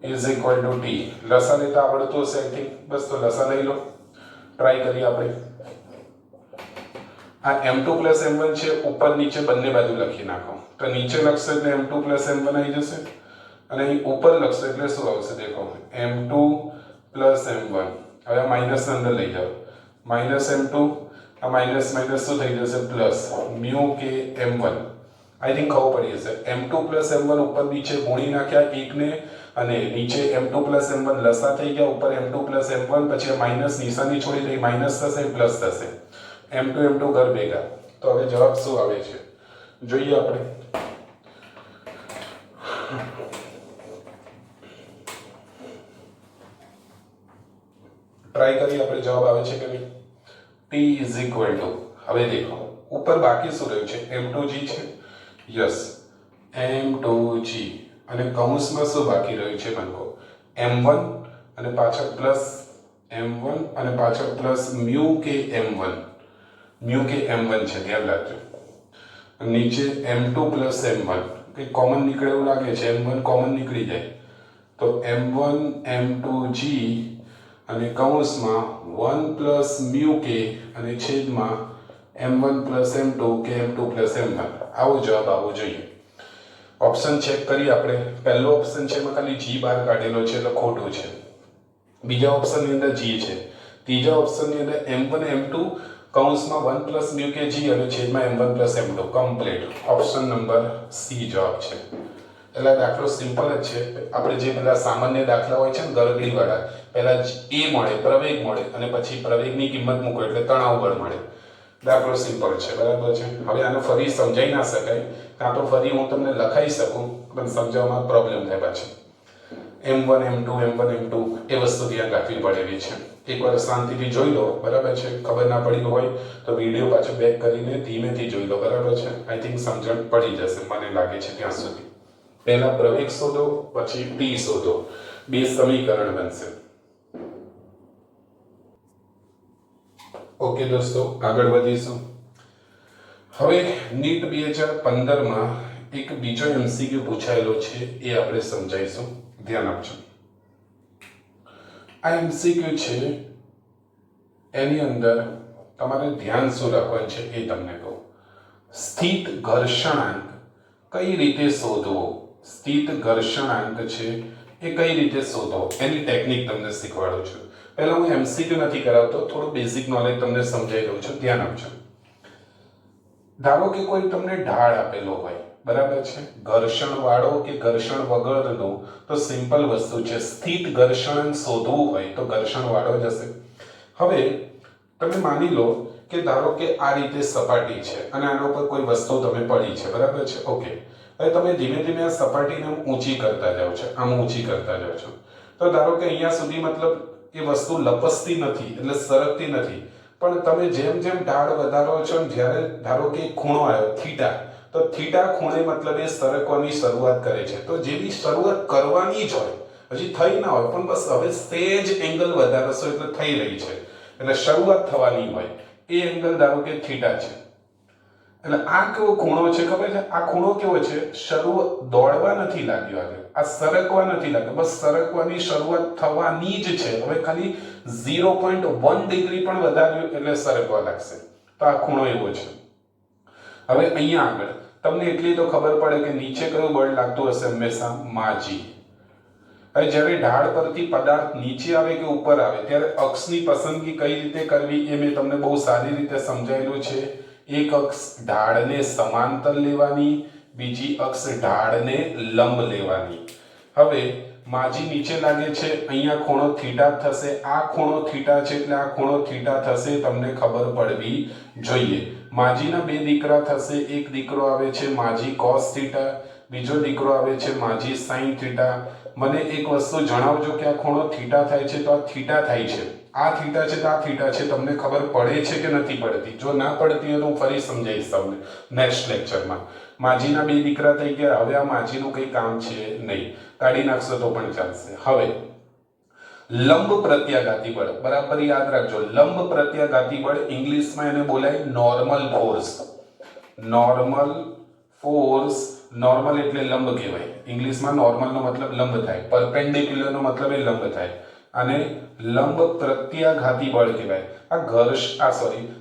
is equal two T. લસા લેતા આવડતું હશે આઈ થિંક. બસ તો લસા લઈ લો. ટ્રાય કરીએ આપણે. આ m2 પ્લસ m1 છે, ઉપર નીચે બંને બાજુ લખી નાખો. તો નીચે લખશો એટલે m2 પ્લસ m1 આવી જશે અને અહીં ઉપર લખશો એટલે શું આવશે? દેખો m2 પ્લસ m1. હવે આ માઇનસ અંદર લઈ જાઓ, માઇનસ m2, આ માઇનસ માઇનસ શું થઈ જશે? પ્લસ મ્યુ કે m1. આઈ થિંક ખબર પડી જશે. m2 પ્લસ m1 ઉપર નીચે ગુણી નાખ્યા એકને અને નીચે m2 પ્લસ m1 લસા થઈ ગયા, ઉપર m2 પ્લસ m1, પછી આ માઇનસ નિશાની છોડી દઈ, માઇનસ થશે પ્લસ થશે. m2 ઘર ભેગા. તો હવે જવાબ શું આવે છે જોઈએ આપણે. ટ્રાય કરીએ આપણે. જવાબ આવે છે કે નહીં? t ઇઝ ઇક્વલ ટુ, હવે દેખો ઉપર બાકી શું રહ્યું છે? m2g છે. યસ, m2g અને કૌંસમાં શું બાકી રહ્યું છે? મને m1 અને પાછળ પ્લસ m1 અને પાછળ પ્લસ મ્યુ કે m1. મ્યુ કે m1 છે, ધ્યાન રાખજો. નીચે m2 પ્લસ m1 કંઈ કોમન નીકળે એવું લાગે છે. m1 કોમન નીકળી જાય તો m1 m2g અને કૌંસમાં 1 પ્લસ મ્યુ કે અને છેદમાં m1 પ્લસ m2 કે m2 પ્લસ m1. આવો જવાબ આવવો જોઈએ. ઓપ્શન ચેક કરીએ આપણે. પહેલો ઓપ્શન છે એમાં ખાલી g બહાર કાઢેલો છે એટલે ખોટું છે. બીજા ઓપ્શનની અંદર g છે. ત્રીજા ઓપ્શનની અંદર m1 m2 કૌંસમાં 1 પ્લસ મ્યુ કે g અને છેદમાં m1 plus m2. Complete. Option number C જવાબ છે. એટલે દાખલો સિમ્પલ જ છે. આપણે જે પેલા સામાન્ય દાખલા હોય છે ને ગરગડી વાળા, પહેલા એ મળે, પ્રવેગ મળે અને પછી પ્રવેગની કિંમત મૂકો એટલે તણાવ બળ મળે. દાખલો સિમ્પલ છે. બરાબર છે. હવે આને ફરી સમજાઈ ના શકાય, કાં તો ફરી હું તમને લખાઈ શકું પણ સમજાવવામાં પ્રોબ્લેમ થાય પાછી. m1 m2 m1 m2 એ વસ્તુ ધ્યાન રાખવી પડેલી છે. એકવાર શાંતિથી જોઈ લો. બરાબર છે. ખબર ના પડી હોય તો વિડીયો પાછો બેક કરીને ધીમેથી જોઈ લો. બરાબર છે. આઈ થિંક સમજણ પડી જશે, મને લાગે છે ત્યાં સુધી. પહેલા પ્રવેગ શોધો, પછી ટી શોધો, બે સમીકરણ બનશે. ઓકે દોસ્તો, આગળ વધીશું. હવે નીટ 2015 એક બીજો MCQ પૂછાયેલો છે, એ આપણે સમજાઈશું. ધ્યાન આપજો. આ MCQ છે, એની અંદર તમારે ધ્યાન શું રાખવાનું છે એ તમને કહું. સ્થિત ઘર્ષણાંક કઈ રીતે શોધવો? સ્થિત ઘર્ષણાંક છે એ કઈ રીતે શોધો એની ટેકનિક તમને શીખવાડું છું. પહેલા હું એમસીક્યુ નથી કરાવતો, થોડું બેઝિક નોલેજ તમને સમજાવી દઉં છું, ધ્યાન આપજો. ધારો કે કોઈ તમને ઢાળ આપેલો હોય, બરાબર છે, ઘર્ષણ વાળો કે ઘર્ષણ વગરનો, તો સિમ્પલ વસ્તુ છે, સ્થિત ઘર્ષણ શોધવું હોય તો ઘર્ષણ વાળો જ હશે. હવે તમે માની લો કે ધારો કે આ રીતે સપાટી છે અને આના ઉપર કોઈ વસ્તુ તમે પડી છે, બરાબર છે, ઓકે. હવે તમે ધીમે ધીમે આ સપાટીને ઊંચી કરતા જાઓ છો, આમ ઊંચી કરતા જાઓ છો, તો ધારો કે અહીંયા સુધી મતલબ એ વસ્તુ લપસતી નથી, એટલે સરકતી નથી, પણ તમે જેમ જેમ ઢાળ વધારો છો, જ્યારે ધારો કે ખૂણો આવ્યો થીટા, તો થીટા ખૂણે મતલબ એ સરકવાની શરૂઆત કરે છે. તો જેવી શરૂઆત કરવાની જ હોય, હજી થઈ ના હોય, પણ બસ હવે સેજ એંગલ વધારશો એટલે થઈ રહી છે, એટલે શરૂઆત થવાની હોય, એ એંગલ ધારો કે થીટા છે. એટલે આ કેવો ખૂણો છે ખબર છે? આ ખૂણો કેવો છે? શરૂઆત દોડવા નથી લાગ્યો, આગળ આ સરકવા નથી લાગ્યો, બસ સરકવાની શરૂઆત થવાની જ છે. હવે ખાલી 0.1 ડિગ્રી પણ વધાર્યું એટલે સરકવા લાગશે. તો આ ખૂણો એવો છે. હવે અહીંયા આગળ તમને એટલી તો ખબર પડે કે નીચે કયું બળ લાગતું હશે? હંમેશા માજી. હવે જ્યારે ઢાળ પરથી પદાર્થ નીચે આવે કે ઉપર આવે, ત્યારે અક્ષની પસંદગી કઈ રીતે કરવી એ મેં તમને બહુ સારી રીતે સમજાયેલું છે. એક અક્ષ ઢાળને સમાંતર લેવાની, બીજી અક્ષ ઢાળને લંબ લેવાની. હવે માજી નીચે લાગે છે, અહીંયા ખૂણો થીટા થશે, આ ખૂણો થીટા છે એટલે આ ખૂણો થીટા થશે, તમને ખબર પડવી જોઈએ. માજીના બે દીકરા થશે, એક દીકરો આવે છે માજી કોસ થીટા, બીજો દીકરો આવે છે માજી સાઈન થીટા. મને એક વસ્તુ જણાવજો કે આ ખૂણો થીટા થાય છે તો આ થીટા થાય છે, આ થીટા છે તો આ થીટા છે, તમને ખબર પડે છે કે નથી પડતી? જો ના પડતી હોય તો હું ફરી સમજાવીશ તમને નેક્સ્ટ લેક્ચરમાં. માજીના બે દીકરા થઈ ગયા, હવે આ માજીનું કંઈ કામ છે નહીં, કાઢી નાખશો તો પણ ચાલશે. હવે લંબ પ્રત્યાઘાતી બળ, બરાબર યાદ રાખજો. લંબ પ્રત્યાઘાતી બળ ઇંગ્લિશમાં એને બોલાય normal force. Normal force, normal એટલે લંબ કહેવાય. ઇંગ્લિશમાં નોર્મલનો મતલબ લંબ થાય, પરપેન્ડિક્યુલરનો મતલબ એ લંબ થાય, અને લંબ પ્રત્યાઘાતી બળ કહેવાય.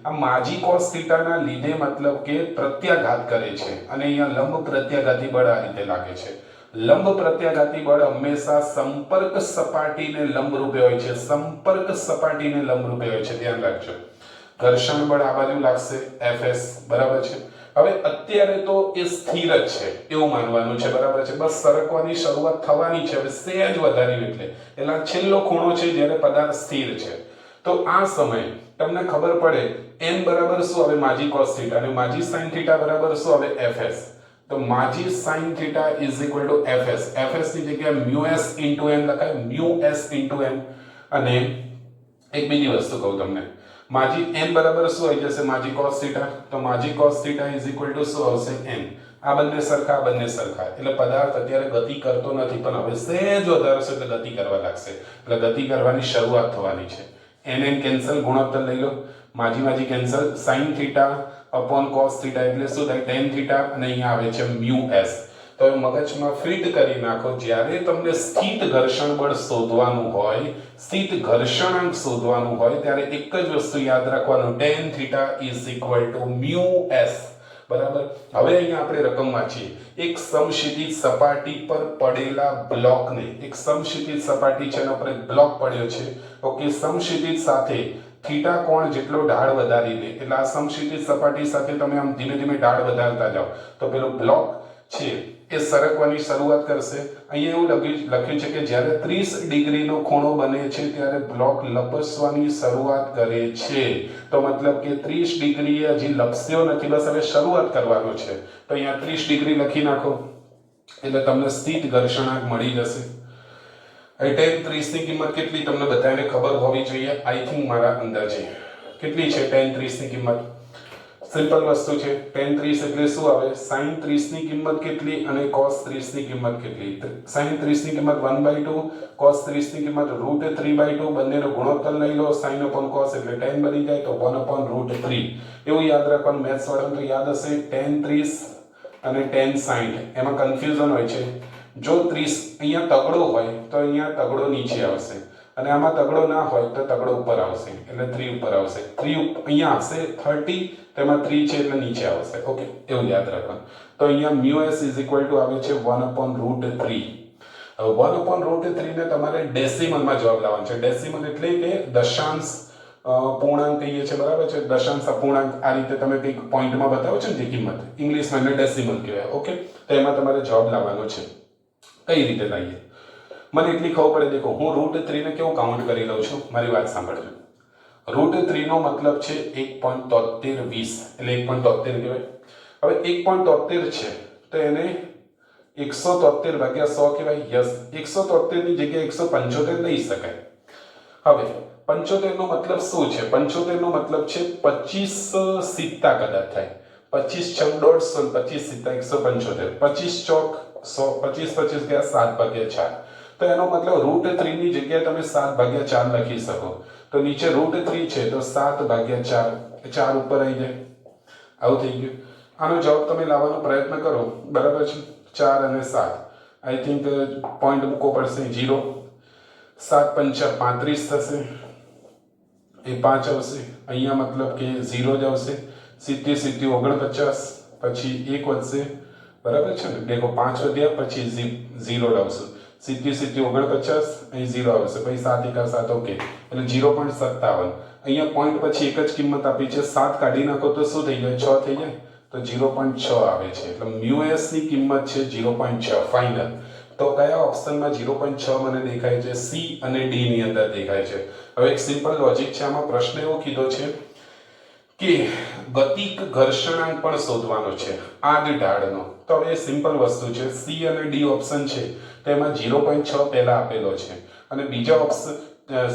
આ માજી કોસ થીટાના લીધે મતલબ કે પ્રત્યાઘાત કરે છે, અને અહીંયા લંબ પ્રત્યાઘાતી બળ આ રીતે લાગે છે. લંબ પ્રત્યાઘાતી બળ હંમેશા સંપર્ક સપાટીને લંબ રૂપે હોય છે, સંપર્ક સપાટીને લંબ રૂપે હોય છે, ધ્યાન રાખજો. ઘર્ષણ બળ આ બાજુ લાગશે Fs, બરાબર છે. હવે અત્યારે તો એ સ્થિર જ છે એવું માનવાનું છે, બરાબર છે, બસ સરકવાની શરૂઆત થવાની છે, હવે સહેજ વધાર્યું એટલે છેલ્લો ખૂણો છે જ્યારે પદાર્થ સ્થિર છે. તો આ સમયે તમને ખબર પડે n બરાબર શું આવે? માજી કોસ થીટા, અને માજી સાઈન થીટા બરાબર શું આવે? Fs. તો માજી sine theta is equal to Fs. Fs ની જગ્યાએ મ્યુ s ઇન્ટુ n લખાય, મ્યુ s ઇન્ટુ n. અને એક બીજી વસ્તુ કહું તમને, માજી n બરાબર શું આવી જશે? માજી cos થીટા. તો માજી cos theta is equal two શું આવશે? n. આ બંને સરખા, આ બંને સરખા, એટલે પદાર્થ અત્યારે ગતિ કરતો નથી, પણ હવે સહેજ વધારશે એટલે ગતિ કરવા લાગશે, એટલે ગતિ કરવાની શરૂઆત થવાની છે. n કેન્સલ, ગુણોત્તર લઈ લો, માજી માજી cancel, sin theta upon cos theta એટલે શું થાય? tan થીટા, અને અહીંયા આવે છે મ્યુ s. તો મગજમાં ફિટ કરી નાખો, જ્યારે તમને સ્થિત ઘર્ષણ બળ શોધવાનું હોય, સ્થિત ઘર્ષણાંક શોધવાનું હોય, ત્યારે એક જ વસ્તુ યાદ રાખવાનું, tan theta is equal two mu s, બરાબર. હવે અહીંયા આપણે રકમ વાંચીએ. એક સમક્ષિતિજ સપાટી પર પડેલા બ્લોકને, એક સમક્ષિતિજ સપાટી છે એના પર એક બ્લોક પડ્યો છે, ઓકે. સમક્ષિતિજ સાથે થીટા કોણ જેટલો ઢાળ વધારીને, એટલે આ સમક્ષિતિજ સપાટી સાથે તમે આમ ધીમે ધીમે ઢાળ વધારતા જાઓ તો પેલો બ્લોક છે એ સરકવાની શરૂઆત કરશે. અહીંયા એવું લખ્યું છે કે જ્યારે 30 ડિગ્રીનો ખૂણો બને છે ત્યારે બ્લોક લપસવાની શરૂઆત કરે છે. તો મતલબ કે 30 ડિગ્રી હજી લપસ્યો નથી, બસ હવે શરૂઆત કરવાનો છે. તો અહીંયા 30 ડિગ્રી લખી નાખો એટલે તમને સ્થિત ઘર્ષણાંક મળી જશે. tan 30 ની કિંમત કેટલી તમને બધાને ખબર હોવી જોઈએ, આઈ થિંક મારા અંદાજે. કેટલી છે tan 30 ની કિંમત? સિમ્પલ વસ્તુ છે. tan 30 એટલે શું આવે? sin 30 ની કિંમત કેટલી અને cos 30 ની કિંમત કેટલી? sin 30 ની કિંમત 1/2, cos 30 ની કિંમત √3/2, બંનેનો ગુણોત્તર લઈ લો, sin upon cos એટલે tan બની જાય, તો 1/√3. એવું યાદ રાખવાનું, મેથ્સ વાળાને તો યાદ હશે. tan 30 અને tan 60 એમાં કન્ફ્યુઝન હોય છે. જો 30 અહીંયા તગડો હોય તો અહીંયા તગડો નીચે આવશે, અને આમાં તગડો ના હોય તો તગડો ઉપર આવશે, એટલે 3 ઉપર આવશે. 3 અહીંયા હશે 30, તેમાં 3 છે એટલે નીચે આવશે, ઓકે. એવું યાદ રાખવાનું. તો અહીંયા μs ઇઝ ઇક્વલ ટુ આવે છે 1/√3. હવે 1/√3 ને તમારે ડેસિમલમાં જવાબ લાવવાનો છે. ડેસિમલ એટલે કે દશાંશ પૂર્ણાંક કહીએ છીએ, બરાબર છે. દશાંશ અપૂર્ણાંક આ રીતે તમે કંઈક પોઈન્ટમાં બતાવો છો ને જે કિંમત, ઇંગ્લિશમાં એને ડેસિમલ કહેવાય. ઓકે, તો એમાં તમારે જવાબ લાવવાનો છે. કઈ રીતે લાવીએ મને એટલી ખબર પડે. દેખો, હું √3 ને કેવું કાઉન્ટ કરી લઉં છું, મારી વાત સાંભળજો. √3 નો મતલબ છે 1.7320 એટલે 1.73 કહેવાય. હવે 1.73 છે તો એને 173 ભાગ્યા 100 કહેવાય. યસ, 173 ની જગ્યાએ 175 લઈ શકાય. હવે 75 નો મતલબ શું છે? 75 નો મતલબ છે 25 સિત્તા કદાચ થાય. 25 છંગ 150, 25 સિત્તા 175, 25 ચોક 100, 25 25 ગયા 7/4. તો એનો મતલબ √3 ની જગ્યાએ તમે 7/4 લખી શકો. તો નીચે √3 છે તો 7/4, 4 ઉપર આવી જાય. આવું થઈ ગયું. આનો જવાબ તમે લાવવાનો પ્રયત્ન કરો, બરાબર છે. 4 અને 7 આઈ થિંક પોઈન્ટ મૂકવો પડશે 0. 7 પંચા 35 થશે, એ 5 આવશે. અહીંયા મતલબ કે 0 જ આવશે. 70 70 49, પછી 1 વધશે, બરાબર છે ને. દેખો 5 વધ્યા પછી 0 લાવશું. 70 70 49, અહીં 0 આવશે, પછી 7 1 7. ઓકે, એટલે 0.57. અહીંયા પોઈન્ટ પછી એક જ કિંમત આપી છે. 7 કાઢી નાખો તો શું થઈ જાય? 6 થઈ જાય. તો 0.6 આવે છે. એટલે μs ની કિંમત છે 0.6 ફાઇનલ. તો કયા ઓપ્શનમાં 0.6 મને દેખાય છે? સી અને ડી ની અંદર દેખાય છે. હવે એક સિમ્પલ લોજિક છે. આમાં પ્રશ્ન એવો કીધો છે કે ગતિક ઘર્ષણાંક પણ શોધવાનો છે આ જ ઢાળનો. તો હવે સિમ્પલ વસ્તુ છે. સી અને ડી ઓપ્શન છે તેમાં 0.6 પહેલા આપેલો છે, અને બીજા ઓપ્શન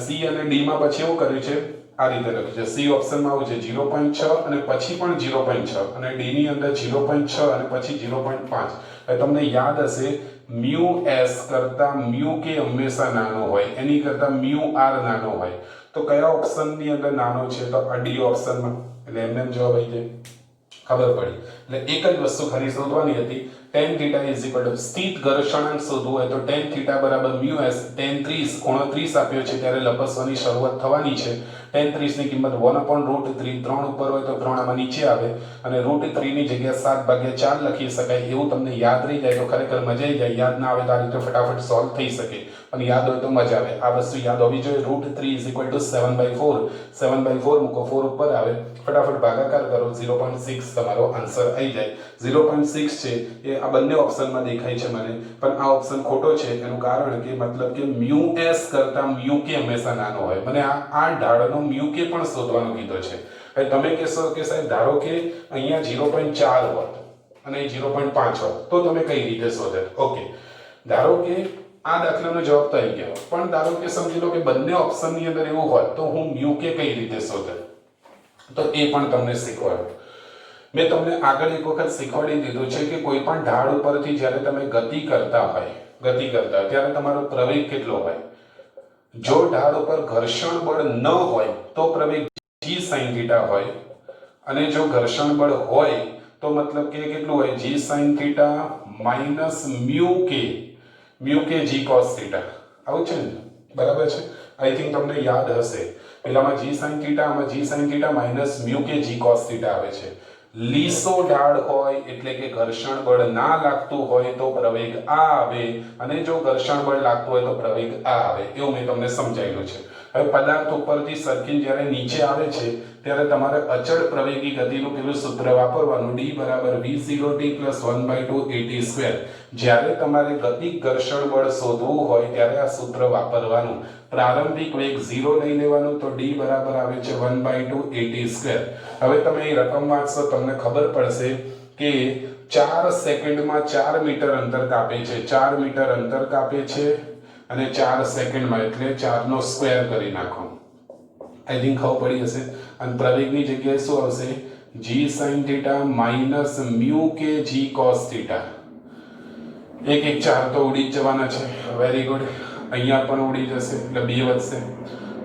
સી અને ડી માં પછી એવું કર્યું છે, આ રીતે લખ્યું છે. સી ઓપ્શનમાં આવું છે 0.6 અને પછી પણ 0.6, અને ડી ની અંદર 0.6 અને પછી 0.5. એટલે તમને યાદ હશે μs કરતા μk હંમેશા નાનો હોય, એની કરતા μr નાનો હોય. તો કયા ઓપ્શનની અંદર નાનો છે? તો આ ડી ઓપ્શનમાં. એટલે એમને જવાબ આવી જાય, ખબર પડી. એટલે એક જ વસ્તુ ખાલી શોધવાની હતી. tan θ સ્થિત ઘર્ષણાંક શોધવું હોય તો tan θ બરાબર μs. tan 30 ખૂણો 30 આપ્યો છે ત્યારે લપસવાની શરૂઆત થવાની છે. tan 30 ની કિંમત 1/√3, 3 ઉપર હોય તો 3 આમાં નીચે આવે, અને √3 ની જગ્યાએ 7/4 લખી શકાય. એવું તમને યાદ રહી જાય તો ખરેખર મજા આવી જાય. યાદ ના આવે તો આ રીતે ફટાફટ સોલ્વ થઈ શકે, પણ યાદ હોય તો મજા આવે. આ વસ્તુ યાદ હોવી જોઈએ. √3 7/4, 7/4 મૂકો, 4 ઉપર આવે, ફટાફટ ભાગાકાર કરો, 0.6 તમારો આન્સર આવી જાય. 0.6 છે એ આ બંને ઓપ્શનમાં દેખાય છે મને, પણ આ ઓપ્શન ખોટો છે. એનું કારણ કે મતલબ કે μs કરતા μk હંમેશા નાનો હોય. મને આ ઢાળનો μk પણ શોધવાનો કીધો છે. હવે તમે કહેશો કે સાહેબ ધારો કે અહીંયા 0.4 હોત અને 0.5 હોત તો તમે કઈ રીતે શોધે? ઓકે, ધારો કે આ દાખલાનો જવાબ તો આવી ગયો, પણ ધારો કે સમજી લો કે બંને ઓપ્શનની અંદર એવું હોત તો હું μk કઈ રીતે શોધે? તો એ પણ તમને શીખવાડું. મેં તમને આગળ એક વખત શીખવાડી દીધું છે કે કોઈ પણ ઢાળ ઉપરથી જ્યારે તમે ગતિ કરતા ત્યારે તમારો પ્રવેગ કેટલો હોય. જો ઢાળ ઉપર ઘર્ષણ બળ ન હોય તો પ્રવેગ g sin θ હોય, અને જો ઘર્ષણ બળ હોય તો મતલબ કે કેટલું હોય? g sin θ minus μk g cos θ. આવું છે ને, બરાબર છે. આઈ થિંક તમને યાદ હશે. પેલામાં g sin θ, આમાં g sin θ minus μk g cos θ આવે છે. લીસો ઢાળ હોય એટલે કે ઘર્ષણ બળ ના લાગતું હોય તો પ્રવેગ આ આવે, અને જો ઘર્ષણ બળ લાગતું હોય તો પ્રવેગ આ આવે. એવું મેં તમને સમજાવ્યું છે. હવે પદાર્થ ઉપરથી સરખી જ્યારે નીચે આવે છે ત્યારે તમારે અચળ પ્રવેગી ગતિનું પેલું સૂત્ર વાપરવાનું, d = v0t + 1/2at². જ્યારે તમારે ગતિક ઘર્ષણ બળ શોધવું હોય ત્યારે આ સૂત્ર વાપરવાનું. પ્રારંભિક વેગ 0 લઈ લેવાનું, તો d બરાબર આવે છે 1/2at². હવે તમે એ રકમ વાંચશો તમને ખબર પડશે કે 4 સેકન્ડમાં 4 મીટર અંતર કાપે છે. 4 મીટર અંતર કાપે છે અને 4 સેકન્ડમાં, એટલે 4 નો સ્ક્વેર કરી નાખો. આઈ થિંક ખબર પડી હશે. અને પ્રવેગની જગ્યાએ શું આવશે? g sin θ minus μk g cos θ. એક 4 તો ઉડી જ જવાના છે. Very good. અહીંયા પણ ઉડી જશે એટલે 2 વધશે.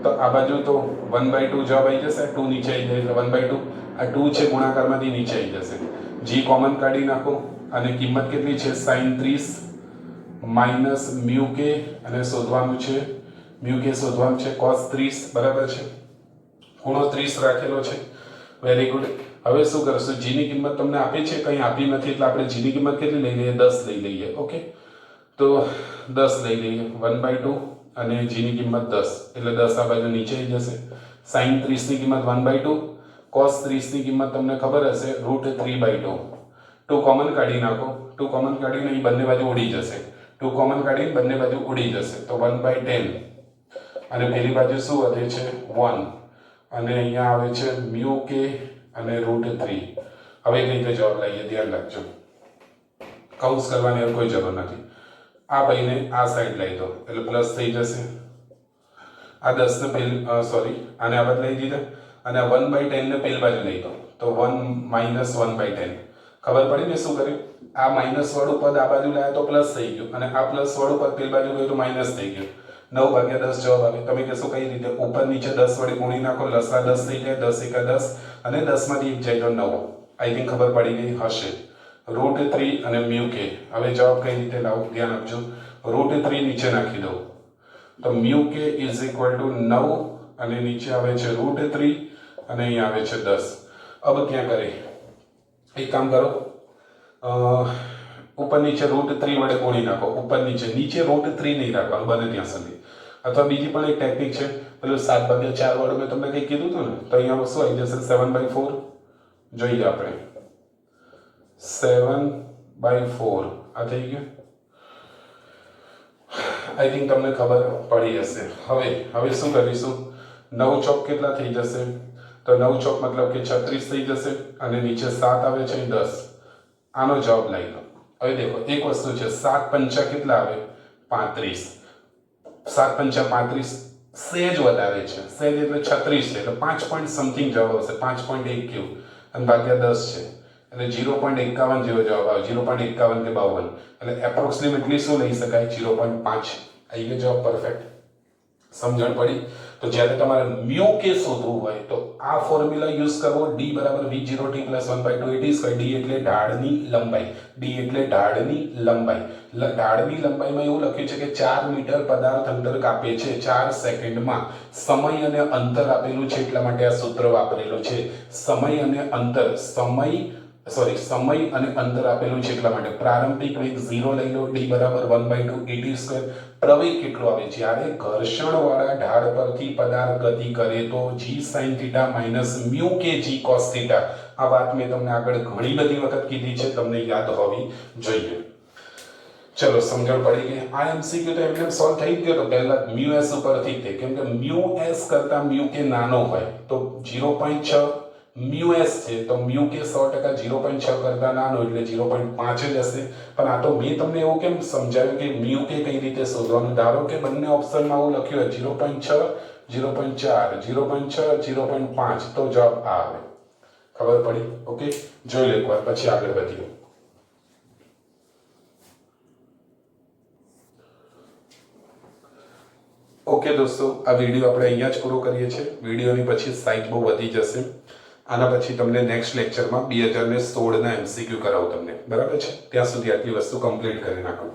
તો આ બાજુ તો 1/2 જવાબ આવી જશે. 2 નીચે આવી જાય એટલે 1/2. આ 2 છે ગુણાકારમાંથી નીચે આવી જશે. g કોમન કાઢી નાખો, અને કિંમત કેટલી છે? sin 30 minus μk, અને શોધવાનું છે μk શોધવાનું છે cos 30, બરાબર છે. ખૂણો 30 રાખેલો છે. Very good. હવે શું કરશું? g ની કિંમત તમને આપી છે, કંઈ આપી નથી, એટલે આપણે g ની કિંમત કેટલી લઈ લઈએ? 10 લઈ લઈએ. ઓકે, તો 10 લઈ લઈએ 1/2 અને g ની કિંમત 10 એટલે 10 આ બાજુ નીચે આવી જશે. sin 30 ની કિંમત 1/2, cos 30 ની કિંમત તમને ખબર હશે √3/2. 2 કોમન કાઢી નાખો, 2 કોમન કાઢીને અહીં બંને બાજુ ઉડી જશે, 2 કોમન કાઢીને બંને બાજુ ઉડી જશે તો 1/10 અને પેલી બાજુ શું વધે છે 1 અને અહીંયા આવે છે mu k અને √3. હવે કઈ રીતે જવાબ લાવીએ ધ્યાન રાખજો, કૌંસ કરવાની કોઈ જરૂર નથી. આ ભાઈને આ સાઈડ લઈ દો એટલે પ્લસ થઈ જશે. આ 10 ને પેલ સોરી આને આ બાજુ લઈ દીધા અને આ 1/10 ને પેલી બાજુ લઈ દો તો 1 - 1/10. ખબર પડી ને શું કર્યું? આ માઇનસ વાળું પદ આ બાજુ લાયા તો પ્લસ થઈ ગયું અને આ પ્લસ વાળું પદ પેલી બાજુ ગયું તો માઇનસ થઈ ગયું. 9/10 જવાબ આવે. તમે કહેશો કઈ રીતે? ઉપર નીચે 10 વડે ગુણી નાખો, લસા 10 થઈ જાય, 10 × 10 અને 10 માંથી 1 જાય તો 9. આઈ થિંક ખબર પડી ગઈ હશે. √3 અને mu k. હવે જવાબ કઈ રીતે લાવો ધ્યાન આપજો. √3 નીચે નાખી દો તો mu k = 9 અને નીચે આવે છે √3 અને અહીં આવે છે 10. अब क्या करें? एक काम करो, ऊपर नीचे √3 વડે ગુણી નાખો. ઉપર નીચે √3 નહીં રાખવાનું બને ત્યાં સુધી. અથવા બીજી પણ એક ટેકનિક છે, પેલું 7/4 વાળું મેં તમને કંઈ કીધું હતું ને, તો અહીંયા શું આવી જશે 7/4. જોઈએ આપણે 7/4 આ થઈ ગયું. આઈ થિંક તમને ખબર પડી હશે. હવે શું કરીશું? 9 ચોક કેટલા થઈ જશે? તો 9 ચોક મતલબ કે 36 થઈ જશે અને નીચે 7 આવે છે 10. આનો જવાબ લઈ લો. હવે દેખો એક વસ્તુ છે, 7×5 કેટલા આવે? 35. 7×5 35 સેજ વધારે છે, સેજ એટલે 36 છે એટલે 5 પોઈન્ટ સમથિંગ જવાબ આવશે. 5.1 અને ભાગ્યા 10 છે એટલે 0.51 જેવો જવાબ આવે. 0.51 કે 52 એટલે એપ્રોક્સિમેટલી શું લઈ શકાય? 0.5. આવી ગયો જવાબ પરફેક્ટ. સમજણ પડી? તો જ્યારે તમારે mu k શોધવું હોય તો આ ફોર્મ્યુલા યુઝ કરવો. d = v0t + 1/2 d². d એટલે ઢાળની લંબાઈ. d એટલે ઢાળની લંબાઈ. ઢાળની લંબાઈમાં એવું લખ્યું છે કે 4 મીટર પદાર્થ અંતર કાપે છે 4 સેકન્ડમાં. સમય અને અંતર આપેલું છે એટલા માટે આ સૂત્ર વાપરેલું છે. સમય અને અંતર આપેલું છે એટલા માટે. પ્રારંભિક વેગ 0 લઈ લો. d = 1/2 at². પ્રવેગ કેટલો આવે? જ્યારે ઘર્ષણ વાળા ઢાળ પરથી પદાર્થ ગતિ કરે તો g sin θ - mu k g cos θ. આ વાત મેં તમને આગળ ઘણી બધી વખત કીધી છે, તમને યાદ હોવી જોઈએ. ચલો સમજણ પડી ગઈ. આ એમસીક્યુ તો એમને સોલ્વ થઈ ગયો તો પહેલા μs ઉપરથી તે, કેમ કે μs કરતા mu k નાનો હોય તો 0.6 μs છે તો mu k 100% 0.6 કરતા નાનો એટલે 0.5 જ હશે. પણ આ તો મેં તમને એવું કેમ સમજાવ્યું કે mu k કઈ રીતે શોધવાનું. ધારો કે બંને ઓપ્શનમાં આવું લખ્યું હોય 0.6 0.4 0.6 0.5 તો જવાબ આ આવે. ખબર પડી? ઓકે, જોઈ લો એકવાર પછી આગળ વધીએ. ઓકે દોસ્તો, આ વિડીયો આપણે અહીંયા જ પૂરો કરીએ છીએ. વિડીયોની પછી સાઇઝ બહુ વધી જશે. આના પછી તમને નેક્સ્ટ લેક્ચરમાં 2016 ના MCQ કરાવું તમને, બરાબર છે? ત્યાં સુધી આટલી વસ્તુ કમ્પ્લીટ કરી નાખો.